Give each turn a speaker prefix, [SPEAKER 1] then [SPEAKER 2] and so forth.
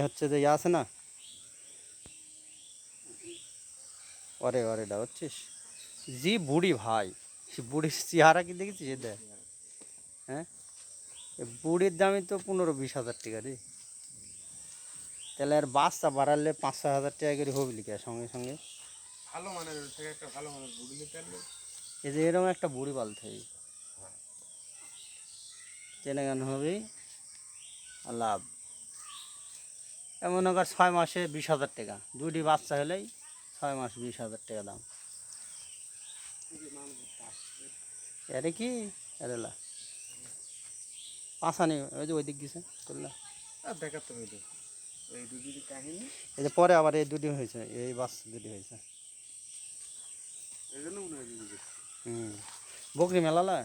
[SPEAKER 1] হচ্ছে যে আছে না ওরে ওরেটা হচ্ছিস জি বুড়ি ভাই সে বুড়ির চেহারা কি দেখেছিস এ দেখ হ্যাঁ বুড়ির দামই তো 15-20 হাজার টাকা রে তাহলে আর বাচ্চা বাড়ালে 5-6 হাজার টাকা করে হবে লিখা সঙ্গে সঙ্গে
[SPEAKER 2] ভালো মানের থেকে একটা ভালো মানের বুড়ি নিতে পারলে
[SPEAKER 1] এই যে এরকম একটা বুড়ি পালতে হবে চেনে গান হবে লাভ এমন আবার 6 মাসে 20 হাজার টাকা দুটি বাচ্চা হলেই 6 মাস 20 হাজার টাকা দাম এরে কি এরেলা পাঁচানি ওই যে ওই দিক গেছে করলা
[SPEAKER 2] আর দেখাতে হইলো এই দুটি কাহিনী
[SPEAKER 1] এই যে পরে আবার এই দুটি হয়েছে এই বাচ্চা দুটি হয়েছে
[SPEAKER 2] এই জন্য মনে হয়
[SPEAKER 1] হুম বকরি মেলালা